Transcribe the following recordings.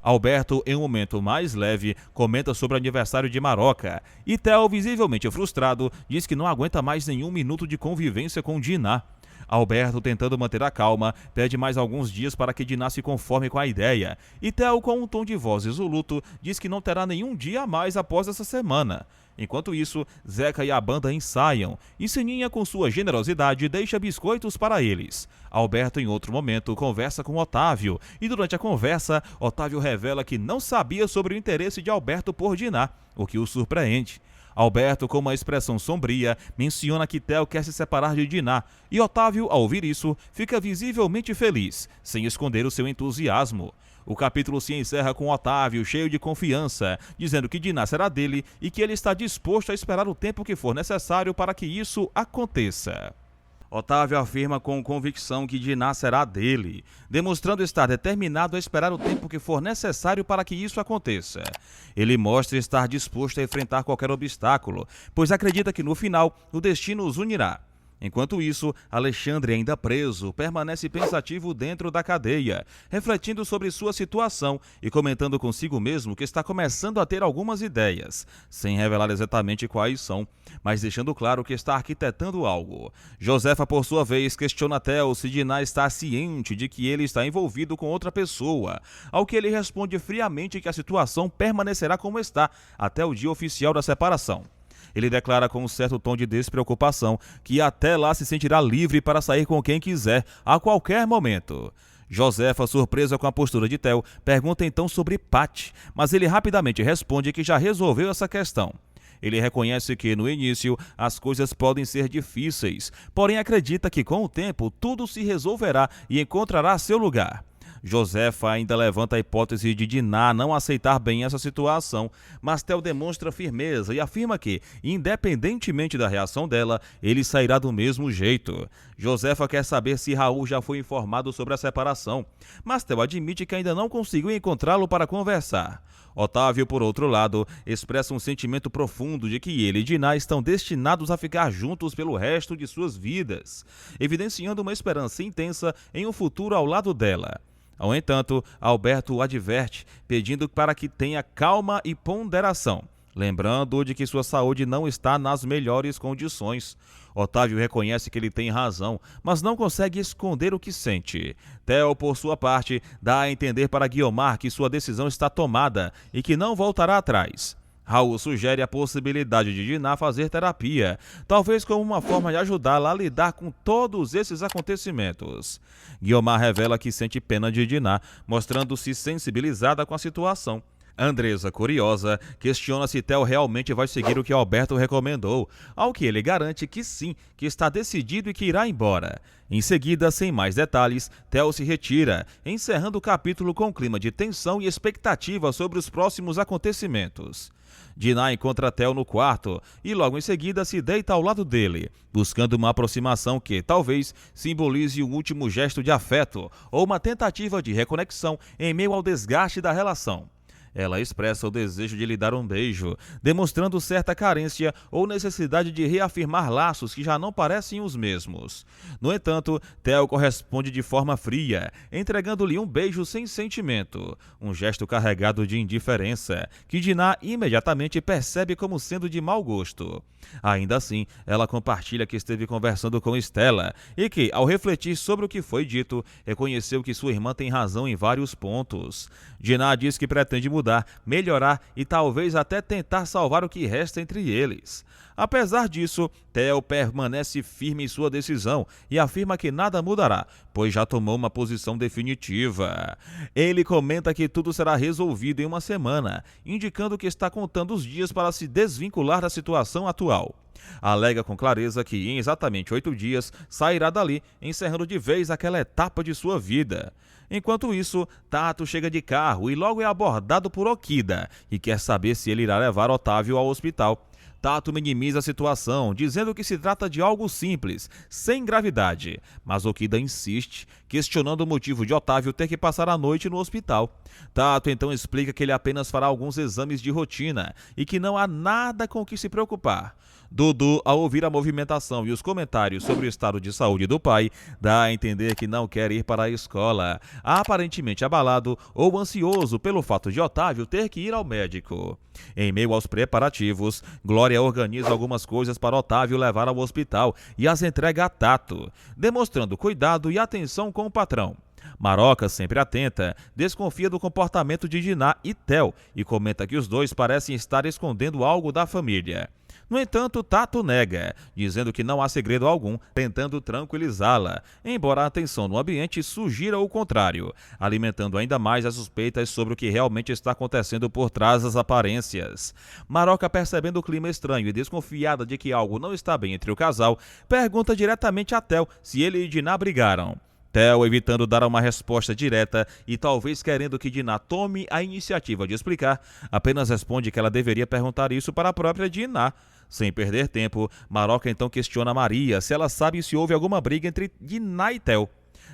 Alberto, em um momento mais leve, comenta sobre o aniversário de Maroca, e Theo, visivelmente frustrado, diz que não aguenta mais nenhum minuto de convivência com Diná. Alberto, tentando manter a calma, pede mais alguns dias para que Diná se conforme com a ideia, e Theo, com um tom de voz resoluto, diz que não terá nenhum dia a mais após essa semana. Enquanto isso, Zeca e a banda ensaiam, e Sininha, com sua generosidade, deixa biscoitos para eles. Alberto, em outro momento, conversa com Otávio, e durante a conversa, Otávio revela que não sabia sobre o interesse de Alberto por Diná, o que o surpreende. Alberto, com uma expressão sombria, menciona que Theo quer se separar de Diná, e Otávio, ao ouvir isso, fica visivelmente feliz, sem esconder o seu entusiasmo. O capítulo se encerra com Otávio cheio de confiança, dizendo que Diná será dele e que ele está disposto a esperar o tempo que for necessário para que isso aconteça. Otávio afirma com convicção que Diná será dele, demonstrando estar determinado a esperar o tempo que for necessário para que isso aconteça. Ele mostra estar disposto a enfrentar qualquer obstáculo, pois acredita que no final o destino os unirá. Enquanto isso, Alexandre, ainda preso, permanece pensativo dentro da cadeia, refletindo sobre sua situação e comentando consigo mesmo que está começando a ter algumas ideias, sem revelar exatamente quais são, mas deixando claro que está arquitetando algo. Josefa, por sua vez, questiona Theo se Diná está ciente de que ele está envolvido com outra pessoa, ao que ele responde friamente que a situação permanecerá como está até o dia oficial da separação. Ele declara com um certo tom de despreocupação que até lá se sentirá livre para sair com quem quiser, a qualquer momento. Josefa, surpresa com a postura de Theo, pergunta então sobre Paty, mas ele rapidamente responde que já resolveu essa questão. Ele reconhece que, no início, as coisas podem ser difíceis, porém acredita que, com o tempo, tudo se resolverá e encontrará seu lugar. Josefa ainda levanta a hipótese de Diná não aceitar bem essa situação, mas Theo demonstra firmeza e afirma que, independentemente da reação dela, ele sairá do mesmo jeito. Josefa quer saber se Raul já foi informado sobre a separação, mas Theo admite que ainda não conseguiu encontrá-lo para conversar. Otávio, por outro lado, expressa um sentimento profundo de que ele e Diná estão destinados a ficar juntos pelo resto de suas vidas, evidenciando uma esperança intensa em um futuro ao lado dela. No entanto, Alberto o adverte, pedindo para que tenha calma e ponderação, lembrando de que sua saúde não está nas melhores condições. Otávio reconhece que ele tem razão, mas não consegue esconder o que sente. Theo, por sua parte, dá a entender para Guiomar que sua decisão está tomada e que não voltará atrás. Raul sugere a possibilidade de Diná fazer terapia, talvez como uma forma de ajudá-la a lidar com todos esses acontecimentos. Guiomar revela que sente pena de Diná, mostrando-se sensibilizada com a situação. Andresa, curiosa, questiona se Theo realmente vai seguir o que Alberto recomendou, ao que ele garante que sim, que está decidido e que irá embora. Em seguida, sem mais detalhes, Theo se retira, encerrando o capítulo com um clima de tensão e expectativa sobre os próximos acontecimentos. Diná encontra Theo no quarto e logo em seguida se deita ao lado dele, buscando uma aproximação que, talvez, simbolize um último gesto de afeto ou uma tentativa de reconexão em meio ao desgaste da relação. Ela expressa o desejo de lhe dar um beijo, demonstrando certa carência ou necessidade de reafirmar laços que já não parecem os mesmos. No entanto, Theo corresponde de forma fria, entregando-lhe um beijo sem sentimento, um gesto carregado de indiferença, que Diná imediatamente percebe como sendo de mau gosto. Ainda assim, ela compartilha que esteve conversando com Stella e que, ao refletir sobre o que foi dito, reconheceu que sua irmã tem razão em vários pontos. Diná diz que pretende mudar, melhorar e talvez até tentar salvar o que resta entre eles. Apesar disso, Theo permanece firme em sua decisão e afirma que nada mudará, pois já tomou uma posição definitiva. Ele comenta que tudo será resolvido em uma semana, indicando que está contando os dias para se desvincular da situação atual. Alega com clareza que em exatamente 8 dias sairá dali, encerrando de vez aquela etapa de sua vida. Enquanto isso, Tato chega de carro e logo é abordado por Okida, que quer saber se ele irá levar Otávio ao hospital. Tato minimiza a situação, dizendo que se trata de algo simples, sem gravidade, mas Okida insiste, questionando o motivo de Otávio ter que passar a noite no hospital. Tato então explica que ele apenas fará alguns exames de rotina e que não há nada com o que se preocupar. Dudu, ao ouvir a movimentação e os comentários sobre o estado de saúde do pai, dá a entender que não quer ir para a escola, aparentemente abalado ou ansioso pelo fato de Otávio ter que ir ao médico. Em meio aos preparativos, Glória organiza algumas coisas para Otávio levar ao hospital e as entrega a Tato, demonstrando cuidado e atenção com o patrão. Maroca, sempre atenta, desconfia do comportamento de Diná e Theo e comenta que os dois parecem estar escondendo algo da família. No entanto, Tato nega, dizendo que não há segredo algum, tentando tranquilizá-la, embora a tensão no ambiente sugira o contrário, alimentando ainda mais as suspeitas sobre o que realmente está acontecendo por trás das aparências. Maroca, percebendo o clima estranho e desconfiada de que algo não está bem entre o casal, pergunta diretamente a Theo se ele e Diná brigaram. Theo, evitando dar uma resposta direta e talvez querendo que Diná tome a iniciativa de explicar, apenas responde que ela deveria perguntar isso para a própria Diná. Sem perder tempo, Maroca então questiona Maria se ela sabe se houve alguma briga entre Diná e Theo.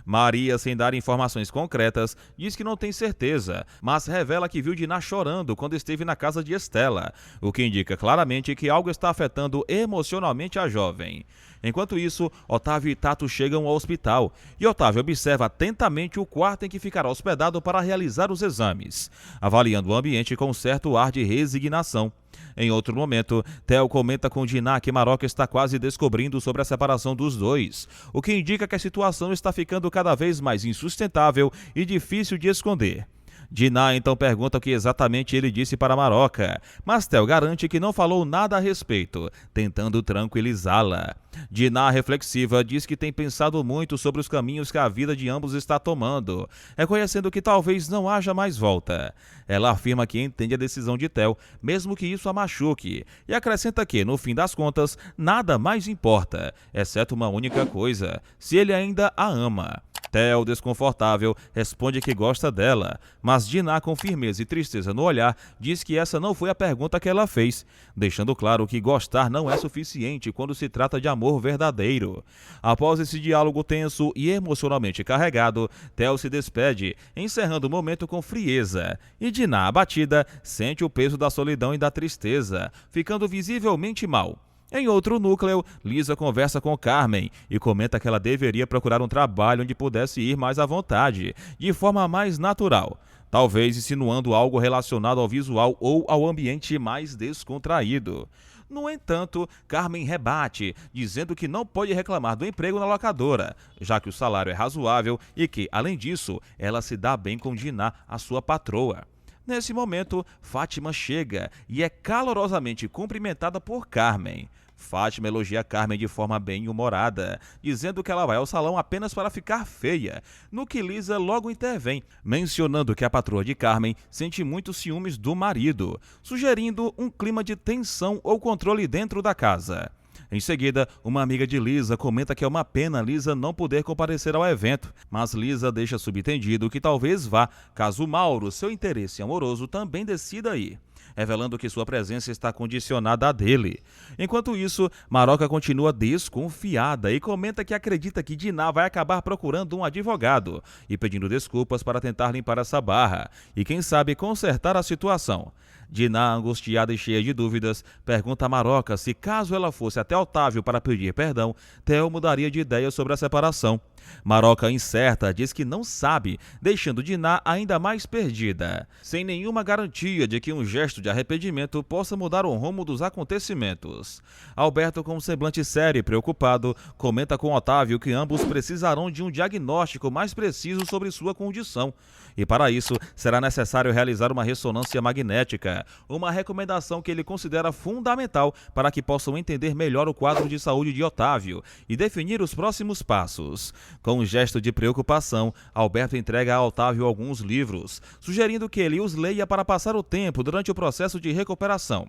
Maria, sem dar informações concretas, diz que não tem certeza, mas revela que viu Diná chorando quando esteve na casa de Estela, o que indica claramente que algo está afetando emocionalmente a jovem. Enquanto isso, Otávio e Tato chegam ao hospital e Otávio observa atentamente o quarto em que ficará hospedado para realizar os exames, avaliando o ambiente com certo ar de resignação. Em outro momento, Theo comenta com Diná que Maroca está quase descobrindo sobre a separação dos dois, o que indica que a situação está ficando cada vez mais insustentável e difícil de esconder. Diná então pergunta o que exatamente ele disse para Maroca, mas Theo garante que não falou nada a respeito, tentando tranquilizá-la. Diná, reflexiva, diz que tem pensado muito sobre os caminhos que a vida de ambos está tomando, reconhecendo que talvez não haja mais volta. Ela afirma que entende a decisão de Theo, mesmo que isso a machuque, e acrescenta que, no fim das contas, nada mais importa, exceto uma única coisa: se ele ainda a ama. Theo, desconfortável, responde que gosta dela, mas Diná, com firmeza e tristeza no olhar, diz que essa não foi a pergunta que ela fez, deixando claro que gostar não é suficiente quando se trata de amor verdadeiro. Após esse diálogo tenso e emocionalmente carregado, Theo se despede, encerrando o momento com frieza, e Diná, abatida, sente o peso da solidão e da tristeza, ficando visivelmente mal. Em outro núcleo, Lisa conversa com Carmen e comenta que ela deveria procurar um trabalho onde pudesse ir mais à vontade, de forma mais natural, talvez insinuando algo relacionado ao visual ou ao ambiente mais descontraído. No entanto, Carmen rebate, dizendo que não pode reclamar do emprego na locadora, já que o salário é razoável e que, além disso, ela se dá bem com Diná, a sua patroa. Nesse momento, Fátima chega e é calorosamente cumprimentada por Carmen. Fátima elogia Carmen de forma bem-humorada, dizendo que ela vai ao salão apenas para ficar feia, no que Lisa logo intervém, mencionando que a patroa de Carmen sente muitos ciúmes do marido, sugerindo um clima de tensão ou controle dentro da casa. Em seguida, uma amiga de Lisa comenta que é uma pena Lisa não poder comparecer ao evento, mas Lisa deixa subentendido que talvez vá, caso Mauro, seu interesse amoroso, também decida ir, revelando que sua presença está condicionada à dele. Enquanto isso, Maroca continua desconfiada e comenta que acredita que Diná vai acabar procurando um advogado e pedindo desculpas para tentar limpar essa barra e, quem sabe, consertar a situação. Diná, angustiada e cheia de dúvidas, pergunta a Maroca se, caso ela fosse até Otávio para pedir perdão, Theo mudaria de ideia sobre a separação. Maroca, incerta, diz que não sabe, deixando Diná ainda mais perdida, sem nenhuma garantia de que um gesto de arrependimento possa mudar o rumo dos acontecimentos. Alberto, com um semblante sério e preocupado, comenta com Otávio que ambos precisarão de um diagnóstico mais preciso sobre sua condição, e para isso será necessário realizar uma ressonância magnética, uma recomendação que ele considera fundamental para que possam entender melhor o quadro de saúde de Otávio e definir os próximos passos. Com um gesto de preocupação, Alberto entrega a Otávio alguns livros, sugerindo que ele os leia para passar o tempo durante o processo de recuperação.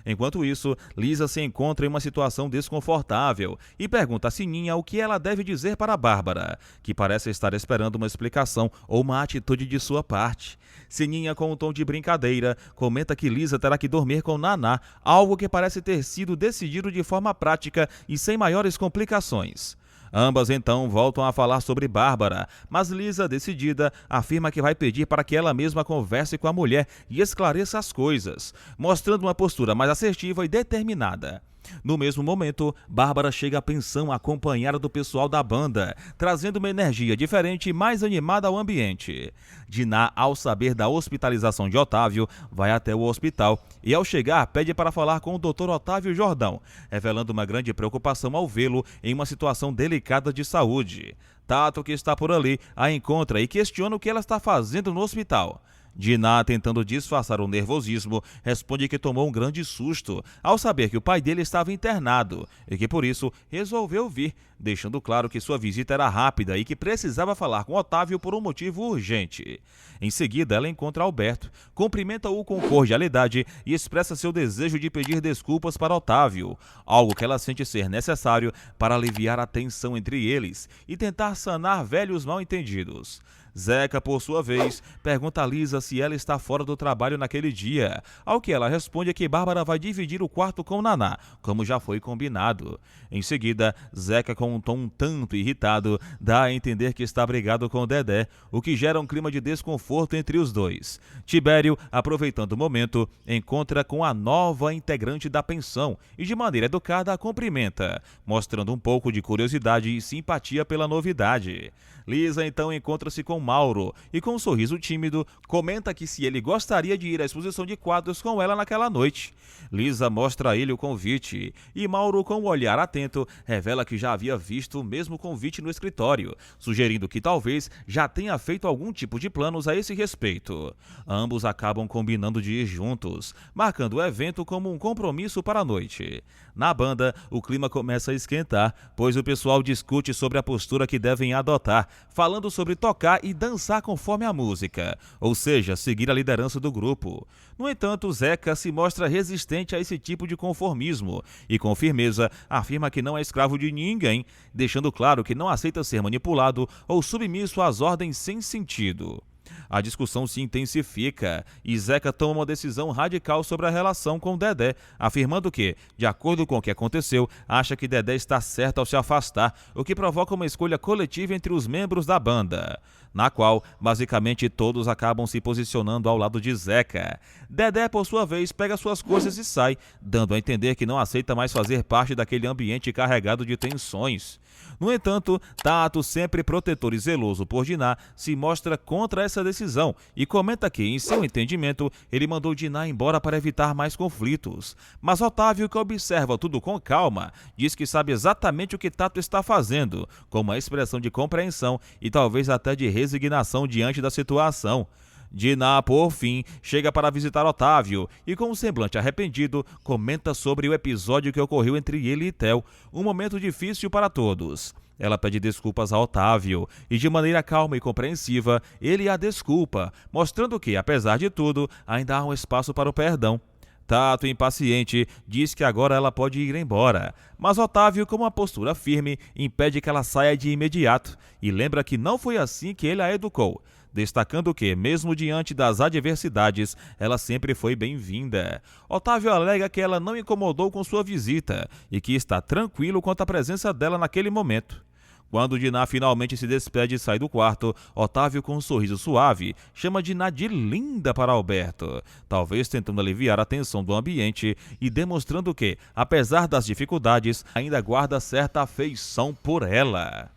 Enquanto isso, Lisa se encontra em uma situação desconfortável e pergunta a Sininha o que ela deve dizer para Bárbara, que parece estar esperando uma explicação ou uma atitude de sua parte. Sininha, com um tom de brincadeira, comenta que Lisa terá que dormir com Naná, algo que parece ter sido decidido de forma prática e sem maiores complicações. Ambas então voltam a falar sobre Bárbara, mas Lisa, decidida, afirma que vai pedir para que ela mesma converse com a mulher e esclareça as coisas, mostrando uma postura mais assertiva e determinada. No mesmo momento, Bárbara chega à pensão acompanhada do pessoal da banda, trazendo uma energia diferente e mais animada ao ambiente. Diná, ao saber da hospitalização de Otávio, vai até o hospital e, ao chegar, pede para falar com o Dr. Otávio Jordão, revelando uma grande preocupação ao vê-lo em uma situação delicada de saúde. Tato, que está por ali, a encontra e questiona o que ela está fazendo no hospital. Diná, tentando disfarçar o nervosismo, responde que tomou um grande susto ao saber que o pai dele estava internado e que por isso resolveu vir, deixando claro que sua visita era rápida e que precisava falar com Otávio por um motivo urgente. Em seguida, ela encontra Alberto, cumprimenta-o com cordialidade e expressa seu desejo de pedir desculpas para Otávio, algo que ela sente ser necessário para aliviar a tensão entre eles e tentar sanar velhos mal-entendidos. Zeca, por sua vez, pergunta a Lisa se ela está fora do trabalho naquele dia, ao que ela responde que Bárbara vai dividir o quarto com Naná, como já foi combinado. Em seguida, Zeca, com um tom um tanto irritado, dá a entender que está brigado com Dedé, o que gera um clima de desconforto entre os dois. Tibério, aproveitando o momento, encontra com a nova integrante da pensão e de maneira educada a cumprimenta, mostrando um pouco de curiosidade e simpatia pela novidade. Lisa então encontra-se com Mauro e, com um sorriso tímido, comenta que se ele gostaria de ir à exposição de quadros com ela naquela noite. Lisa mostra a ele o convite e Mauro, com um olhar atento, revela que já havia visto o mesmo convite no escritório, sugerindo que talvez já tenha feito algum tipo de planos a esse respeito. Ambos acabam combinando de ir juntos, marcando o evento como um compromisso para a noite. Na banda, o clima começa a esquentar, pois o pessoal discute sobre a postura que devem adotar, falando sobre tocar e dançar conforme a música, ou seja, seguir a liderança do grupo. No entanto, Zeca se mostra resistente a esse tipo de conformismo e, com firmeza, afirma que não é escravo de ninguém, deixando claro que não aceita ser manipulado ou submisso às ordens sem sentido. A discussão se intensifica e Zeca toma uma decisão radical sobre a relação com Dedé, afirmando que, de acordo com o que aconteceu, acha que Dedé está certo ao se afastar, o que provoca uma escolha coletiva entre os membros da banda, na qual, basicamente, todos acabam se posicionando ao lado de Zeca. Dedé, por sua vez, pega suas coisas e sai, dando a entender que não aceita mais fazer parte daquele ambiente carregado de tensões. No entanto, Tato, sempre protetor e zeloso por Diná, se mostra contra essa decisão e comenta que, em seu entendimento, ele mandou Diná embora para evitar mais conflitos. Mas Otávio, que observa tudo com calma, diz que sabe exatamente o que Tato está fazendo, com uma expressão de compreensão e talvez até de resignação diante da situação. Diná, por fim, chega para visitar Otávio e, com um semblante arrependido, comenta sobre o episódio que ocorreu entre ele e Theo, um momento difícil para todos. Ela pede desculpas a Otávio e, de maneira calma e compreensiva, ele a desculpa, mostrando que, apesar de tudo, ainda há um espaço para o perdão. Tato, impaciente, diz que agora ela pode ir embora, mas Otávio, com uma postura firme, impede que ela saia de imediato e lembra que não foi assim que ele a educou, destacando que, mesmo diante das adversidades, ela sempre foi bem-vinda. Otávio alega que ela não incomodou com sua visita e que está tranquilo quanto à presença dela naquele momento. Quando Diná finalmente se despede e sai do quarto, Otávio, com um sorriso suave, chama Diná de linda para Alberto, talvez tentando aliviar a tensão do ambiente e demonstrando que, apesar das dificuldades, ainda guarda certa afeição por ela.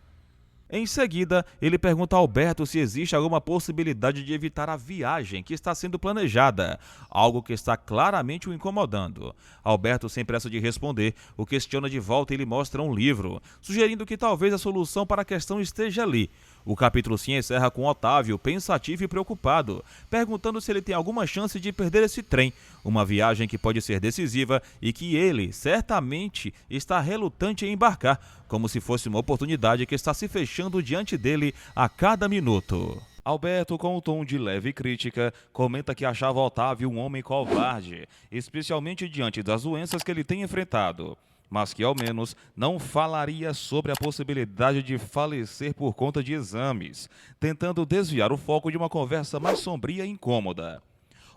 Em seguida, ele pergunta a Alberto se existe alguma possibilidade de evitar a viagem que está sendo planejada, algo que está claramente o incomodando. Alberto, sem pressa de responder, o questiona de volta e lhe mostra um livro, sugerindo que talvez a solução para a questão esteja ali. O capítulo se encerra com Otávio pensativo e preocupado, perguntando se ele tem alguma chance de perder esse trem, uma viagem que pode ser decisiva e que ele, certamente, está relutante em embarcar, como se fosse uma oportunidade que está se fechando diante dele a cada minuto. Alberto, com um tom de leve crítica, comenta que achava Otávio um homem covarde, especialmente diante das doenças que ele tem enfrentado, mas que ao menos não falaria sobre a possibilidade de falecer por conta de exames, tentando desviar o foco de uma conversa mais sombria e incômoda.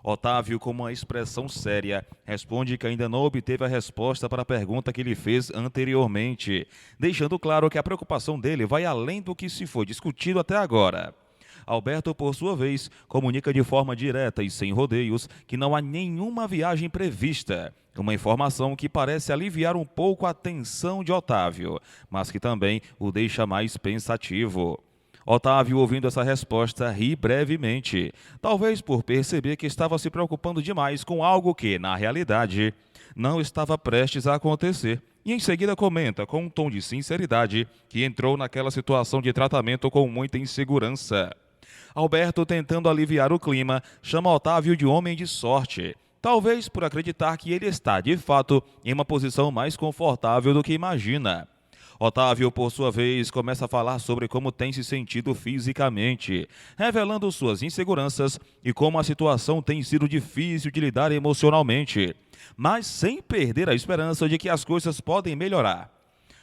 Otávio, com uma expressão séria, responde que ainda não obteve a resposta para a pergunta que lhe fez anteriormente, deixando claro que a preocupação dele vai além do que se foi discutido até agora. Alberto, por sua vez, comunica de forma direta e sem rodeios que não há nenhuma viagem prevista. Uma informação que parece aliviar um pouco a tensão de Otávio, mas que também o deixa mais pensativo. Otávio, ouvindo essa resposta, ri brevemente, talvez por perceber que estava se preocupando demais com algo que, na realidade, não estava prestes a acontecer. E em seguida comenta, com um tom de sinceridade, que entrou naquela situação de tratamento com muita insegurança. Alberto, tentando aliviar o clima, chama Otávio de homem de sorte, talvez por acreditar que ele está, de fato, em uma posição mais confortável do que imagina. Otávio, por sua vez, começa a falar sobre como tem se sentido fisicamente, revelando suas inseguranças e como a situação tem sido difícil de lidar emocionalmente, mas sem perder a esperança de que as coisas podem melhorar.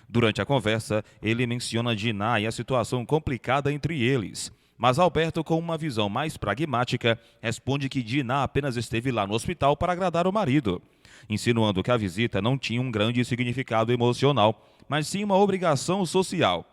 Durante a conversa, ele menciona Diná e a situação complicada entre eles, mas Alberto, com uma visão mais pragmática, responde que Diná apenas esteve lá no hospital para agradar o marido, insinuando que a visita não tinha um grande significado emocional, mas sim uma obrigação social.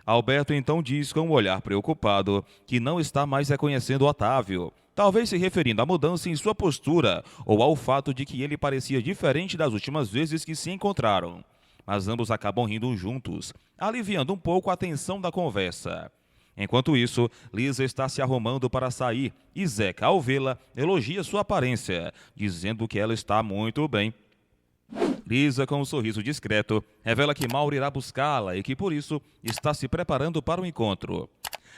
Alberto então diz com um olhar preocupado que não está mais reconhecendo Otávio, talvez se referindo à mudança em sua postura ou ao fato de que ele parecia diferente das últimas vezes que se encontraram. Mas ambos acabam rindo juntos, aliviando um pouco a tensão da conversa. Enquanto isso, Lisa está se arrumando para sair e Zeca, ao vê-la, elogia sua aparência, dizendo que ela está muito bem. Lisa, com um sorriso discreto, revela que Mauro irá buscá-la e que, por isso, está se preparando para o encontro.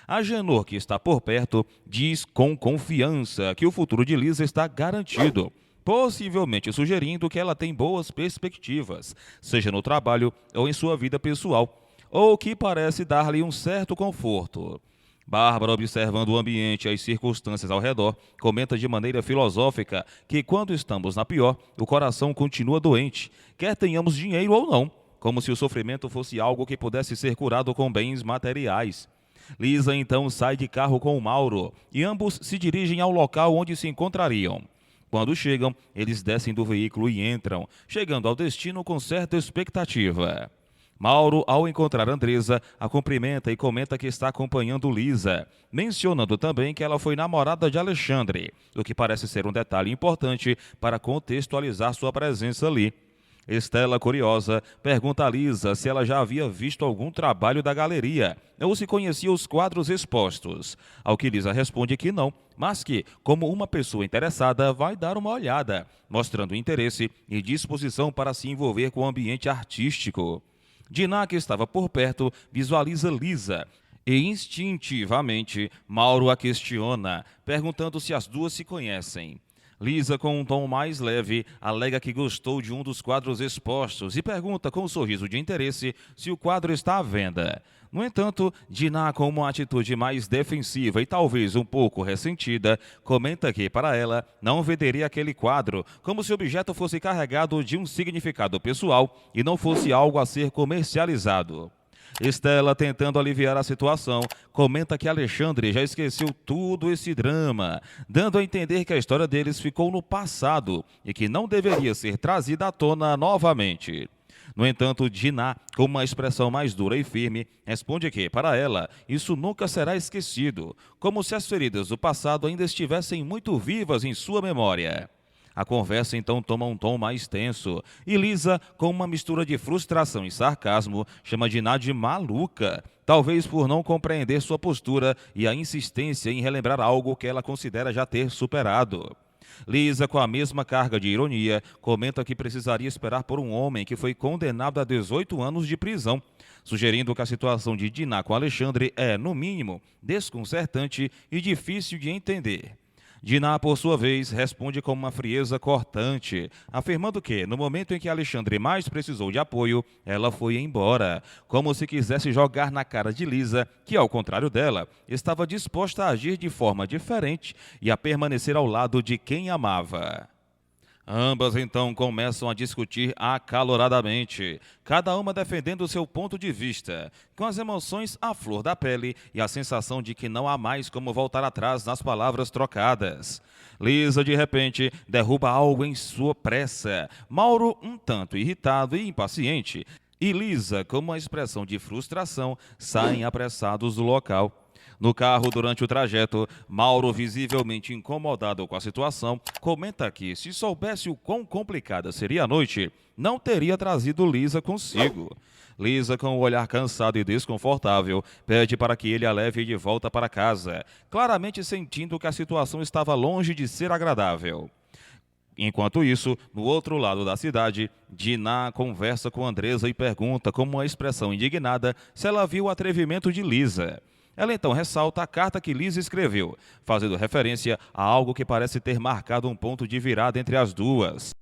Agenor, que está por perto, diz com confiança que o futuro de Lisa está garantido, possivelmente sugerindo que ela tem boas perspectivas, seja no trabalho ou em sua vida pessoal, ou que parece dar-lhe um certo conforto. Bárbara, observando o ambiente e as circunstâncias ao redor, comenta de maneira filosófica que quando estamos na pior, o coração continua doente, quer tenhamos dinheiro ou não, como se o sofrimento fosse algo que pudesse ser curado com bens materiais. Lisa então sai de carro com o Mauro e ambos se dirigem ao local onde se encontrariam. Quando chegam, eles descem do veículo e entram, chegando ao destino com certa expectativa. Mauro, ao encontrar Andresa, a cumprimenta e comenta que está acompanhando Lisa, mencionando também que ela foi namorada de Alexandre, o que parece ser um detalhe importante para contextualizar sua presença ali. Estela, curiosa, pergunta a Lisa se ela já havia visto algum trabalho da galeria ou se conhecia os quadros expostos, ao que Lisa responde que não, mas que, como uma pessoa interessada, vai dar uma olhada, mostrando interesse e disposição para se envolver com o ambiente artístico. Diná, que estava por perto, visualiza Lisa e, instintivamente, Mauro a questiona, perguntando se as duas se conhecem. Lisa, com um tom mais leve, alega que gostou de um dos quadros expostos e pergunta com um sorriso de interesse se o quadro está à venda. No entanto, Diná, com uma atitude mais defensiva e talvez um pouco ressentida, comenta que, para ela, não venderia aquele quadro, como se o objeto fosse carregado de um significado pessoal e não fosse algo a ser comercializado. Estela, tentando aliviar a situação, comenta que Alexandre já esqueceu tudo esse drama, dando a entender que a história deles ficou no passado e que não deveria ser trazida à tona novamente. No entanto, Diná, com uma expressão mais dura e firme, responde que, para ela, isso nunca será esquecido, como se as feridas do passado ainda estivessem muito vivas em sua memória. A conversa então toma um tom mais tenso e Lisa, com uma mistura de frustração e sarcasmo, chama Diná de maluca, talvez por não compreender sua postura e a insistência em relembrar algo que ela considera já ter superado. Lisa, com a mesma carga de ironia, comenta que precisaria esperar por um homem que foi condenado a 18 anos de prisão, sugerindo que a situação de Diná com Alexandre é, no mínimo, desconcertante e difícil de entender. Diná, por sua vez, responde com uma frieza cortante, afirmando que, no momento em que Alexandre mais precisou de apoio, ela foi embora, como se quisesse jogar na cara de Lisa, que, ao contrário dela, estava disposta a agir de forma diferente e a permanecer ao lado de quem amava. Ambas então começam a discutir acaloradamente, cada uma defendendo seu ponto de vista, com as emoções à flor da pele e a sensação de que não há mais como voltar atrás nas palavras trocadas. Lisa, de repente, derruba algo em sua pressa, Mauro, um tanto irritado e impaciente, e Lisa, com uma expressão de frustração, saem apressados do local. No carro, durante o trajeto, Mauro, visivelmente incomodado com a situação, comenta que, se soubesse o quão complicada seria a noite, não teria trazido Lisa consigo. Lisa, com o olhar cansado e desconfortável, pede para que ele a leve de volta para casa, claramente sentindo que a situação estava longe de ser agradável. Enquanto isso, no outro lado da cidade, Dinah conversa com Andresa e pergunta, com uma expressão indignada, se ela viu o atrevimento de Lisa. Ela então ressalta a carta que Lisa escreveu, fazendo referência a algo que parece ter marcado um ponto de virada entre as duas.